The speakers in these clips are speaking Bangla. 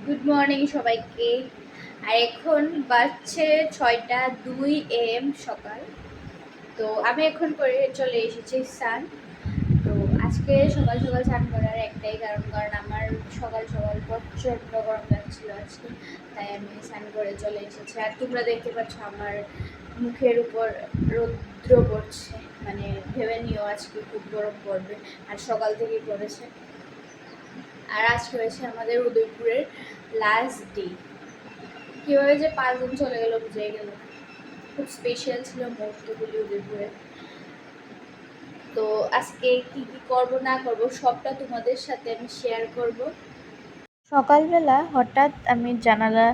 গুড মর্নিং সবাইকে। আর এখন বাজছে 6:02 AM সকাল। তো আমি এখন করে চলে এসেছি স্নান। তো আজকে সকাল সকাল স্নান করার একটাই কারণ আমার সকাল সকাল প্রচণ্ড গরম লাগছিল আজকে, তাই আমি স্নান করে চলে এসেছি। আর তোমরা দেখতে পাচ্ছ আমার মুখের উপর রৌদ্র পড়ছে, মানে ভেবে নিও আজকে খুব গরম পড়বে, আর সকাল থেকেই পড়েছে। আর আজকে হয়েছে আমাদের উদয়পুরের লাস্ট ডে। কীভাবে যে 5 দিন চলে গেল বুঝে গেল। খুব স্পেশাল ছিল মুহূর্তগুলি উদয়পুরে। তো আজকে কি কি করব না করব সবটা তোমাদের সাথে আমি শেয়ার করব। সকালবেলা হঠাৎ আমি জানালা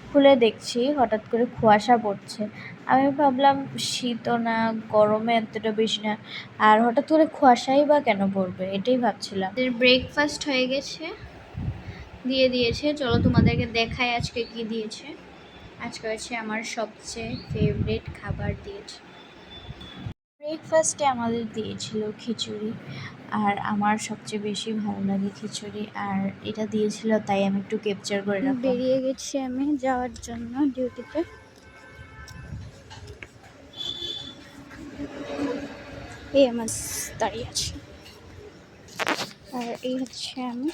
খুলে দেখছি হঠাৎ করে কুয়াশা পড়ছে। আমি ভাবলাম শীতও না গরমে এতটা বেশি না, আর হঠাৎ করে কুয়াশাই বা কেন পড়বে, এটাই ভাবছিলাম। ব্রেকফাস্ট হয়ে গেছে, দিয়ে দিয়েছে। চলো তোমাদেরকে দেখাই আজকে কি দিয়েছে। আজকে হচ্ছে আমার সবচেয়ে ফেভারিট খাবার দিয়েছে। ব্রেকফাস্টে আমাদের দিয়েছিল খিচুড়ি, আর আমার সবচেয়ে বেশি ভালো লাগে খিচুড়ি, আর এটা দিয়েছিল তাই আমি একটু ক্যাপচার করে রাখলাম। বেরিয়ে গেছি আমি যাওয়ার জন্য ডিউটিতে। এই আমার দাঁড়িয়ে আছে, আর এই হচ্ছে আমি।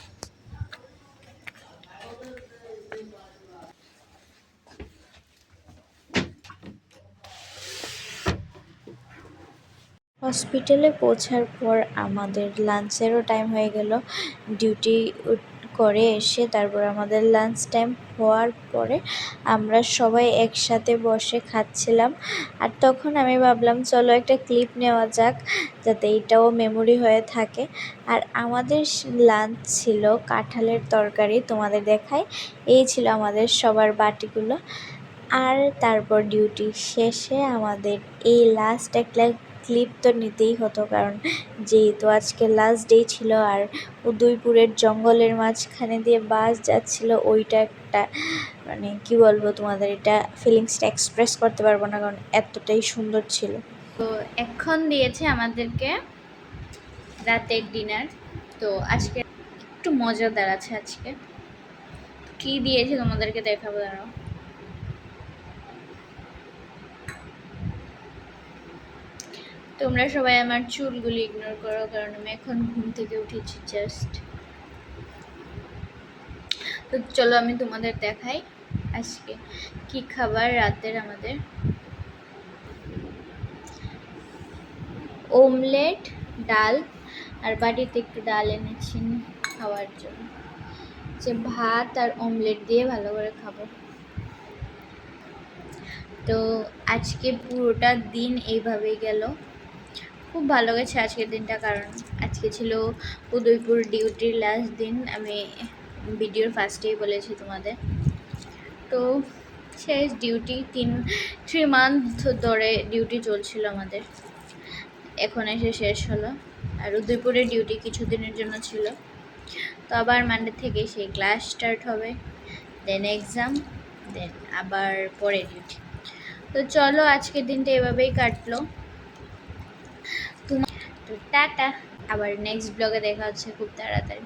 হসপিটালে পৌঁছার পর আমাদের লাঞ্চেরও টাইম হয়ে গেল। ডিউটি করে এসে তারপর আমাদের লাঞ্চ টাইম হওয়ার পরে আমরা সবাই একসাথে বসে খাচ্ছিলাম। আর তখন আমি ভাবলাম চলো একটা ক্লিপ নেওয়া যাক, যাতে এটাও মেমোরি হয়ে থাকে। আর আমাদের লাঞ্চ ছিল কাঁঠালের তরকারি, তোমাদের দেখাই। এই ছিল আমাদের সবার বাটিগুলো। আর তারপর ডিউটি শেষে আমাদের এই লাস্ট একটা ক্লিপ তো নিতেই হতো, কারণ যেহেতু আজকে লাস্ট ডে ছিল। আর উদয়পুরের জঙ্গলের মাঝখানে দিয়ে বাস যাচ্ছিল, ওইটা একটা মানে কি বলবো তোমাদের, এটা ফিলিংসটা এক্সপ্রেস করতে পারবো না, কারণ এতটাই সুন্দর ছিল। তো এখন দিয়েছে আমাদেরকে রাতের ডিনার। তো আজকে একটু মজাদার আছে। আজকে কি দিয়েছে তোমাদেরকে দেখাবো, দাঁড়াও। তোমরা সবাই আমার চুলগুলি ইগনোর করো, কারণ আমি এখন ঘুম থেকে উঠেছি জাস্ট। তো চলো আমি তোমাদের দেখাই আজকে কি খাবার রাতের আমাদের। অমলেট, ডাল, আর বাড়িতে একটু ডাল এনেছি খাওয়ার জন্য, যে ভাত আর অমলেট দিয়ে ভালো করে খাবো। তো আজকে পুরোটা দিন এইভাবেই গেল। খুব ভালো গেছে আজকের দিনটা, কারণ আজকে ছিল উদয়পুর ডিউটির লাস্ট দিন। আমি ভিডিওর ফার্স্টেই বলেছি তোমাদের। তো শেষ ডিউটি, 3 মান্থ ধরে ডিউটি চলছিল আমাদের, এখন এসে শেষ হলো। আর উদয়পুরের ডিউটি কিছুদিনের জন্য ছিল, তো আবার মানডে থেকে সেই ক্লাস স্টার্ট হবে, দেন এক্সাম, দেন আবার পরে ডিউটি। তো চলো আজকের দিনটা এভাবেই কাটলো। তো টাটা, আবার নেক্সট ব্লগে দেখা হচ্ছে খুব তাড়াতাড়ি।